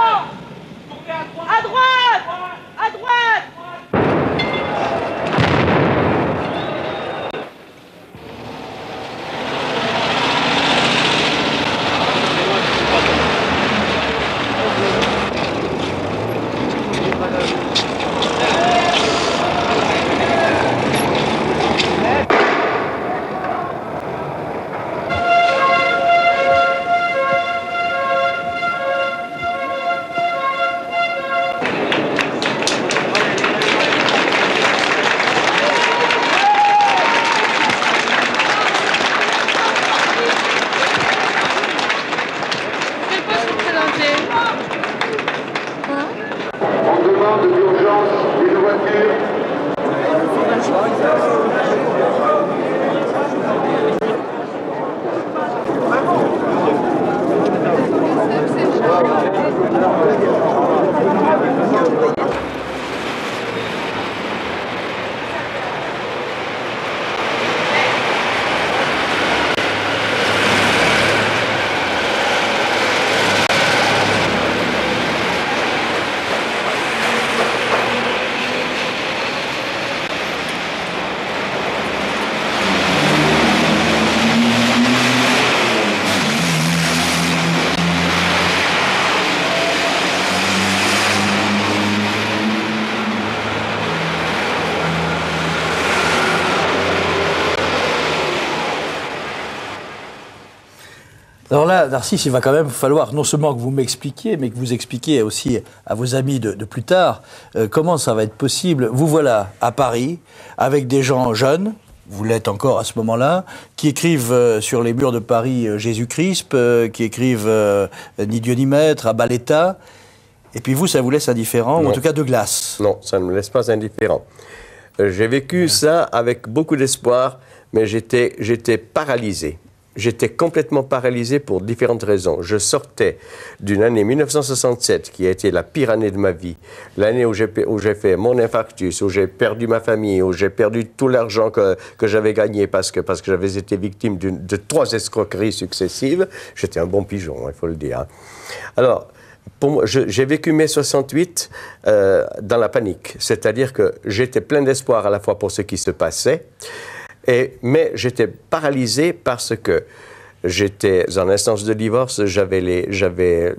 À droite! À droite! Alors là, Narcisse, il va quand même falloir non seulement que vous m'expliquiez, mais que vous expliquiez aussi à vos amis de plus tard comment ça va être possible. Vous voilà à Paris, avec des gens jeunes, vous l'êtes encore à ce moment-là, qui écrivent sur les murs de Paris Jésus-Christ, qui écrivent Ni Dieu ni Maître, à Baletta, et puis vous, ça vous laisse indifférent, ou en tout cas de glace. Non, ça ne me laisse pas indifférent. J'ai vécu ça avec beaucoup d'espoir, mais j'étais paralysé. j'étais complètement paralysé pour différentes raisons. Je sortais d'une année 1967 qui a été la pire année de ma vie, l'année où j'ai fait mon infarctus, où j'ai perdu ma famille, où j'ai perdu tout l'argent que j'avais gagné parce que j'avais été victime de 3 escroqueries successives. J'étais un bon pigeon, il faut le dire. Alors, pour moi, j'ai vécu mai 68 dans la panique, c'est-à-dire que j'étais plein d'espoir à la fois pour ce qui se passait, mais j'étais paralysé parce que j'étais en instance de divorce, j'avais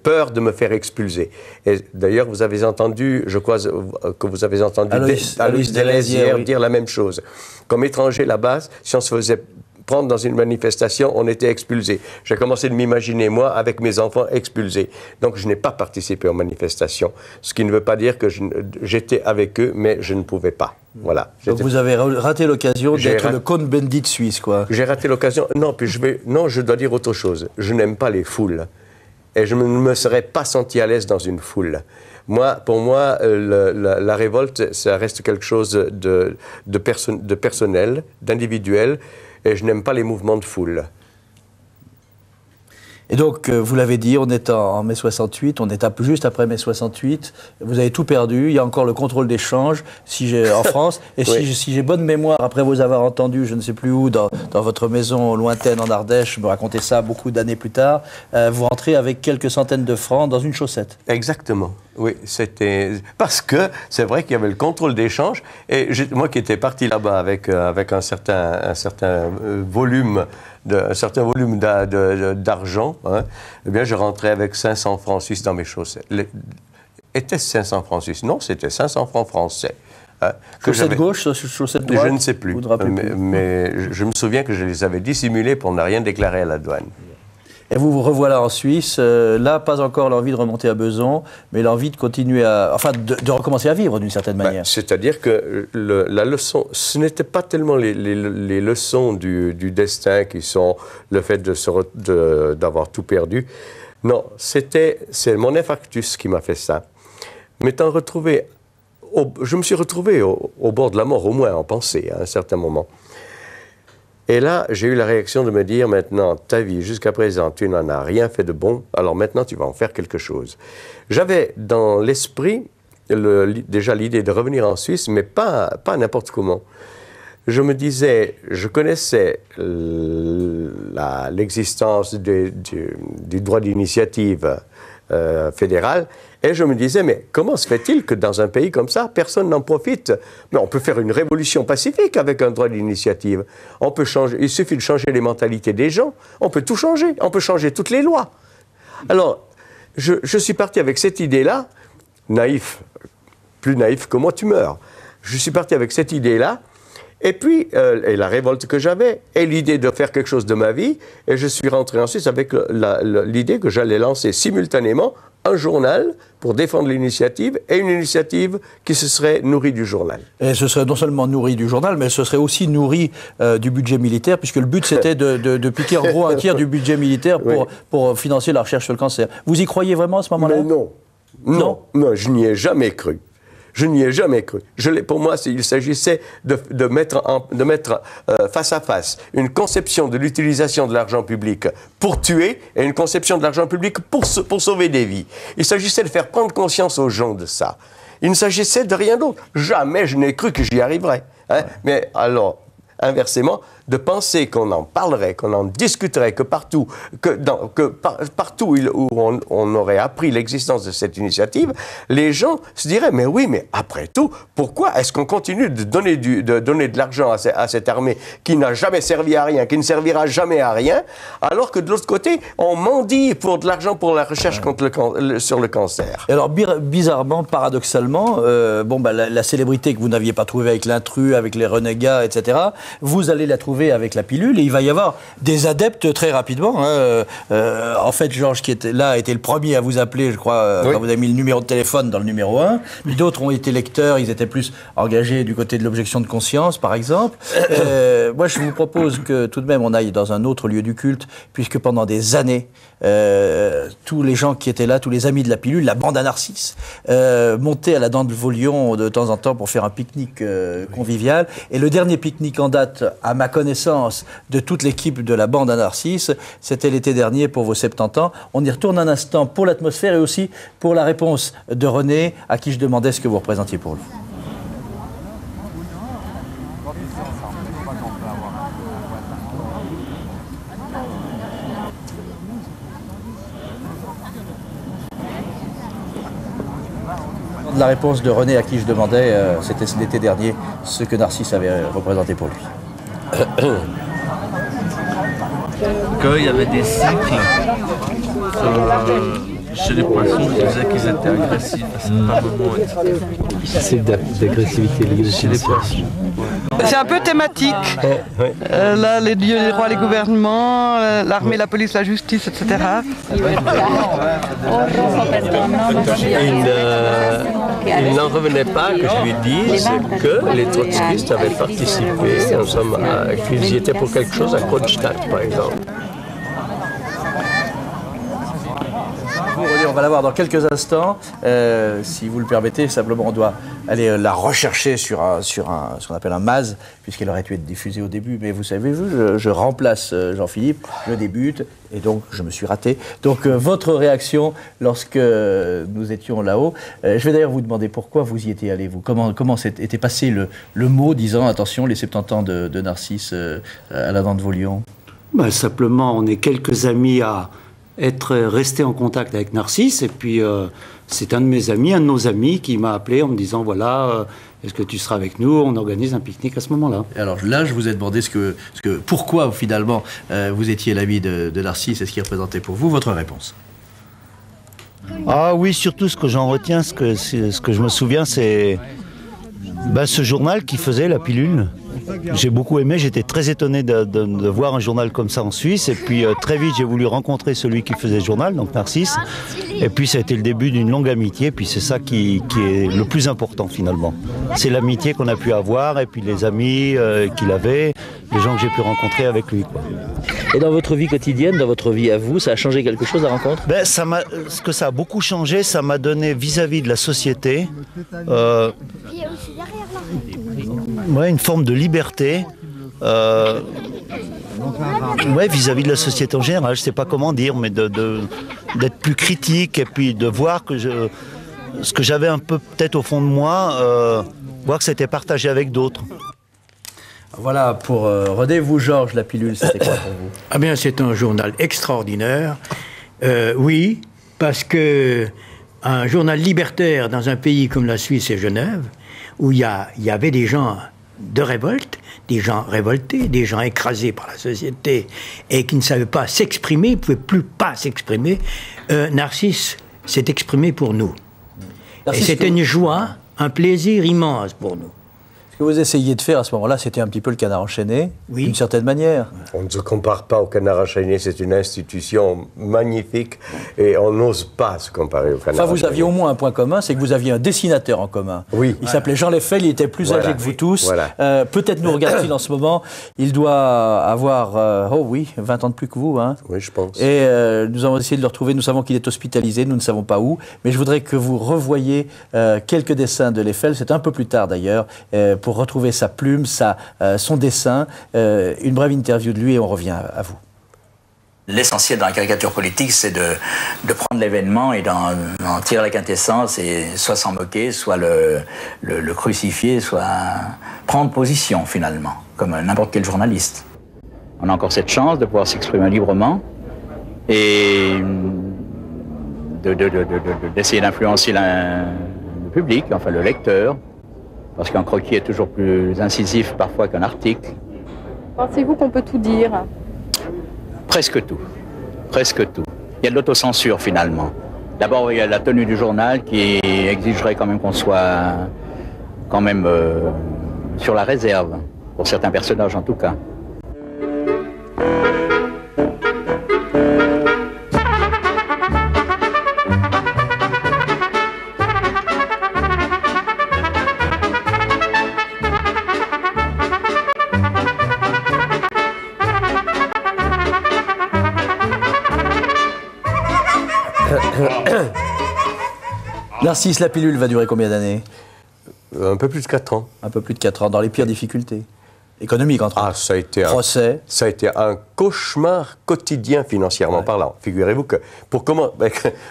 peur de me faire expulser. Et d'ailleurs, vous avez entendu, je crois que vous avez entendu Aloïs Delhaize hier dire la même chose. Comme étranger là-bas, si on se faisait prendre dans une manifestation, on était expulsés. J'ai commencé de m'imaginer, moi, avec mes enfants, expulsés. Donc, je n'ai pas participé aux manifestations, ce qui ne veut pas dire que j'étais avec eux, mais je ne pouvais pas. Voilà. Donc, vous avez raté l'occasion d'être le Cohn-Bendit suisse, quoi. J'ai raté l'occasion. Non, puis je dois dire autre chose. Je n'aime pas les foules. Et je ne me serais pas senti à l'aise dans une foule. Pour moi, la révolte, ça reste quelque chose de personnel, d'individuel. Et je n'aime pas les mouvements de foule. Et donc, vous l'avez dit, on est en mai 68, on est juste après mai 68. Vous avez tout perdu. Il y a encore le contrôle des changes en France. Et oui. si j'ai bonne mémoire, après vous avoir entendu, je ne sais plus où, dans votre maison lointaine en Ardèche, me raconter ça beaucoup d'années plus tard, vous rentrez avec quelques centaines de francs dans une chaussette. Exactement. Oui, c'était... Parce que c'est vrai qu'il y avait le contrôle d'échange. Et moi qui étais parti là-bas avec un certain volume d'argent, hein, eh bien, je rentrais avec 500 francs suisses dans mes chaussettes. Était-ce 500 francs suisses? Non, c'était 500 francs français. Hein, chaussette gauche, chaussette droite? Je ne sais plus. Mais je me souviens que je les avais dissimulés pour ne rien déclarer à la douane. Et vous revoilà en Suisse, là, pas encore l'envie de remonter à Besançon, mais l'envie de continuer de recommencer à vivre d'une certaine manière. C'est-à-dire que la leçon, ce n'était pas tellement les leçons du destin qui sont le fait d'avoir tout perdu. Non, c'est mon infarctus qui m'a fait ça. M'étant retrouvé, je me suis retrouvé au bord de la mort, au moins en pensée, à un certain moment. Et là, j'ai eu la réaction de me dire, maintenant, ta vie, jusqu'à présent, tu n'en as rien fait de bon, alors maintenant, tu vas en faire quelque chose. J'avais dans l'esprit déjà l'idée de revenir en Suisse, mais pas n'importe comment. Je me disais, je connaissais l'existence du droit d'initiative fédéral, et je me disais, mais comment se fait-il que dans un pays comme ça, personne n'en profite? Mais on peut faire une révolution pacifique avec un droit d'initiative. Il suffit de changer les mentalités des gens, on peut tout changer, on peut changer toutes les lois. Alors, je suis parti avec cette idée-là, naïf, plus naïf que moi, tu meurs. Je suis parti avec cette idée-là, et puis, et la révolte que j'avais, et l'idée de faire quelque chose de ma vie, et je suis rentré en Suisse avec l'idée que j'allais lancer simultanément un journal pour défendre l'initiative, et une initiative qui se serait nourrie du journal. Et ce serait non seulement nourri du journal, mais ce serait aussi nourri du budget militaire, puisque le but c'était de piquer en gros un tiers du budget militaire pour financer la recherche sur le cancer. Vous y croyez vraiment à ce moment-là? Mais non, je n'y ai jamais cru. Je n'y ai jamais cru. Pour moi, il s'agissait de mettre face à face une conception de l'utilisation de l'argent public pour tuer et une conception de l'argent public pour sauver des vies. Il s'agissait de faire prendre conscience aux gens de ça. Il ne s'agissait de rien d'autre. Jamais je n'ai cru que j'y arriverais. Hein? Mais alors, inversement, de penser qu'on en parlerait, qu'on en discuterait, que partout où on aurait appris l'existence de cette initiative, les gens se diraient, mais oui, mais après tout, pourquoi est-ce qu'on continue de donner de l'argent à cette armée qui n'a jamais servi à rien, qui ne servira jamais à rien, alors que de l'autre côté, on mendie pour de l'argent pour la recherche sur le cancer. Et alors, bizarrement, paradoxalement, la célébrité que vous n'aviez pas trouvée avec l'intrus, avec les renégats, etc., vous allez la trouver avec la pilule, et il va y avoir des adeptes très rapidement. Hein. En fait, Georges, qui était là, a été le premier à vous appeler, je crois, quand vous avez mis le numéro de téléphone dans le numéro 1. D'autres ont été lecteurs, ils étaient plus engagés du côté de l'objection de conscience, par exemple. Moi, je vous propose que tout de même, on aille dans un autre lieu du culte, puisque pendant des années, tous les gens qui étaient là, tous les amis de la pilule, la bande à Narcisse, montaient à la Dent de Vaulion de temps en temps pour faire un pique-nique convivial. Et le dernier pique-nique en date, à ma connaissance, reconnaissance de toute l'équipe de la bande à Narcisse. C'était l'été dernier pour vos 70 ans. On y retourne un instant pour l'atmosphère et aussi pour la réponse de René, à qui je demandais ce que vous représentiez pour lui. La réponse de René, à qui je demandais, c'était l'été dernier, ce que Narcisse avait représenté pour lui. Qu'il y avait des cycles chez les poissons qui disaient qu'ils étaient agressifs à certains moments. C'est d'agressivité liée chez les poissons. C'est un peu thématique. Là, les dieux, les rois, les gouvernements, l'armée, la police, la justice, etc. Il n'en revenait pas que je lui dise que les trotskistes avaient participé, en somme, qu'ils y étaient pour quelque chose à Kronstadt, par exemple. On va la voir dans quelques instants. Si vous le permettez, simplement, on doit aller la rechercher sur ce qu'on appelle un MAZ, puisqu'elle aurait dû être diffusée au début. Mais vous savez, je remplace Jean-Philippe, je débute, et donc je me suis raté. Donc, votre réaction lorsque nous étions là-haut. Je vais d'ailleurs vous demander pourquoi vous y étiez allé, vous. Comment était passé le mot disant, attention, les 70 ans de Narcisse à la dent de Vaulion? Simplement, on est quelques amis à être resté en contact avec Narcisse, et puis c'est un de nos amis qui m'a appelé en me disant voilà, est-ce que tu seras avec nous, on organise un pique-nique à ce moment-là. Alors là, je vous ai demandé pourquoi finalement vous étiez l'ami de Narcisse et ce qu'il représentait pour vous. Votre réponse? Ah oui, surtout ce que j'en retiens, ce que je me souviens, c'est ce journal qui faisait La Pilule. J'ai beaucoup aimé, j'étais très étonné de voir un journal comme ça en Suisse, et puis très vite j'ai voulu rencontrer celui qui faisait le journal, donc Narcisse, et puis ça a été le début d'une longue amitié, puis c'est ça qui est le plus important finalement. C'est l'amitié qu'on a pu avoir, et puis les amis qu'il avait, les gens que j'ai pu rencontrer avec lui, quoi. Et dans votre vie quotidienne, dans votre vie à vous, ça a changé quelque chose, la rencontre? Ce que ça a beaucoup changé, ça m'a donné vis-à-vis de la société une forme de liberté vis-à-vis de la société en général. Je ne sais pas comment dire, mais d'être plus critique, et puis de voir que ce que j'avais un peu peut-être au fond de moi, voir que c'était partagé avec d'autres. Voilà, pour René, vous, Georges, La Pilule, c'était quoi pour vous? Ah bien, c'est un journal extraordinaire. Oui, parce que un journal libertaire dans un pays comme la Suisse et Genève, où il y avait des gens de révolte, des gens révoltés, des gens écrasés par la société et qui ne savaient pas s'exprimer, ne pouvaient plus pas s'exprimer, Narcisse s'est exprimé pour nous. Et c'était une joie, un plaisir immense pour nous. Ce que vous essayiez de faire à ce moment-là, c'était un petit peu le Canard enchaîné, d'une certaine manière. On ne se compare pas au Canard enchaîné, c'est une institution magnifique et on n'ose pas se comparer au Canard enchaîné. Vous aviez au moins un point commun, c'est que vous aviez un dessinateur en commun. Oui. Il s'appelait Jean Leffel, il était plus âgé que vous tous. Voilà. Peut-être nous regarde-t-il en ce moment. Il doit avoir, 20 ans de plus que vous. Hein. Oui, je pense. Et nous avons essayé de le retrouver. Nous savons qu'il est hospitalisé, nous ne savons pas où. Mais je voudrais que vous revoyiez quelques dessins de Leffel, c'est un peu plus tard d'ailleurs, pour retrouver sa plume, son dessin, une brève interview de lui et on revient à vous. L'essentiel dans la caricature politique, c'est de prendre l'événement et d'en tirer la quintessence et soit s'en moquer, soit le crucifier, soit prendre position finalement, comme n'importe quel journaliste. On a encore cette chance de pouvoir s'exprimer librement et d'essayer d'influencer le public, enfin le lecteur, parce qu'un croquis est toujours plus incisif parfois qu'un article. Pensez-vous qu'on peut tout dire? Presque tout. Presque tout. Il y a de l'autocensure finalement. D'abord, il y a la tenue du journal qui exigerait quand même qu'on soit quand même sur la réserve, pour certains personnages en tout cas. Narcisse, La Pilule va durer combien d'années? Un peu plus de 4 ans. Un peu plus de 4 ans, dans les pires difficultés? économique entre autres. Ça a été procès. Ça a été un cauchemar quotidien financièrement parlant. Figurez-vous que pour comment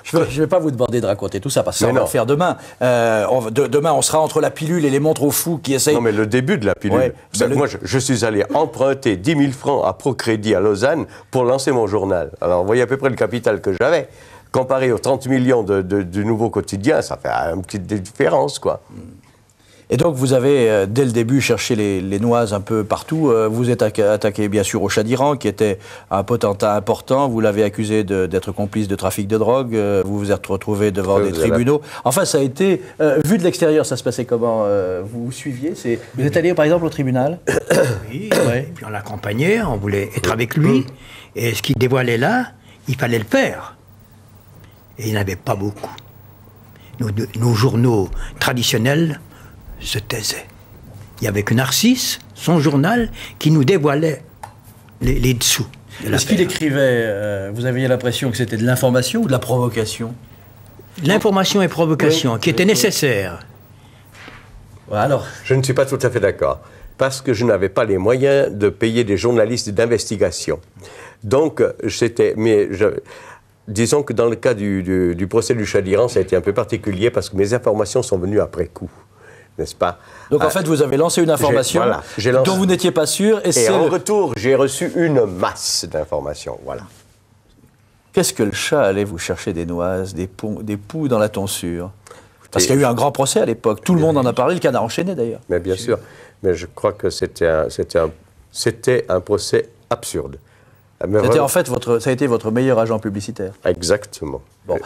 je ne vais pas vous demander de raconter tout ça parce que ça on va le faire demain. Demain on sera entre la pilule et les montres au fou qui essayent. Non mais le début de la pilule. Moi je suis allé emprunter 10 000 francs à Procrédit à Lausanne pour lancer mon journal. Alors vous voyez à peu près le capital que j'avais. Comparé aux 30 millions du nouveau quotidien, ça fait une petite différence quoi. Et donc, vous avez, dès le début, cherché les noises un peu partout. Vous êtes attaqué, bien sûr, au Shah d'Iran, qui était un potentat important. Vous l'avez accusé d'être complice de trafic de drogue. Vous vous êtes retrouvé devant des tribunaux. Enfin, ça a été... vu de l'extérieur, ça se passait comment? Vous suiviez? Vous êtes allé, par exemple, au tribunal? Oui, puis on l'accompagnait, on voulait être avec lui. Et ce qu'il dévoilait là, il fallait le faire. Et il n'y en avait pas beaucoup. Nos journaux traditionnels se taisait. Il y avait que Narcisse, son journal, qui nous dévoilait les dessous. Est-ce qu'il écrivait, vous aviez l'impression que c'était de l'information ou de la provocation? L'information et provocation, qui étaient nécessaires. Alors, je ne suis pas tout à fait d'accord, parce que je n'avais pas les moyens de payer des journalistes d'investigation. Donc, disons que dans le cas du procès du Shah d'Iran, ça a été un peu particulier, parce que mes informations sont venues après coup. N'est-ce pas? Donc en fait, vous avez lancé une information dont vous n'étiez pas sûr. Et en retour, j'ai reçu une masse d'informations. Voilà. Qu'est-ce que le Shah allait vous chercher des noises, des poux dans la tonsure? Parce qu'il y a eu un grand procès à l'époque. Tout le monde en a parlé, le Canard enchaîné d'ailleurs. Mais bien sûr. Mais je crois que c'était un procès absurde. En fait, ça a été votre meilleur agent publicitaire. Exactement. Bon.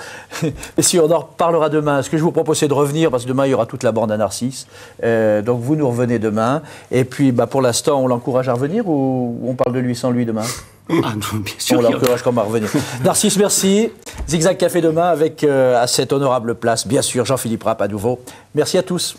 Et si on en reparlera demain, ce que je vous propose, c'est de revenir, parce que demain, il y aura toute la bande à Narcisse. Donc, vous nous revenez demain. Et puis, pour l'instant, on l'encourage à revenir ou on parle de lui sans lui demain? Ah non, bien sûr. On l'encourage comme à revenir. Narcisse, merci. Zigzag Café demain avec, à cette honorable place, bien sûr, Jean-Philippe Rapp à nouveau. Merci à tous.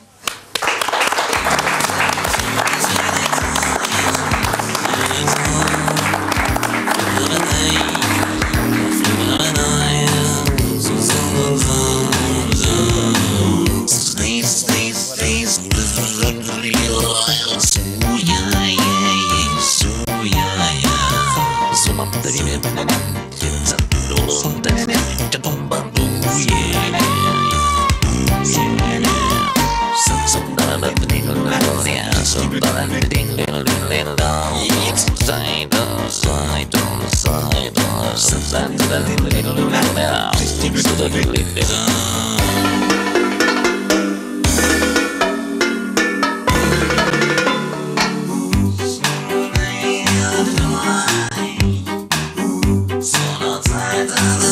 Sono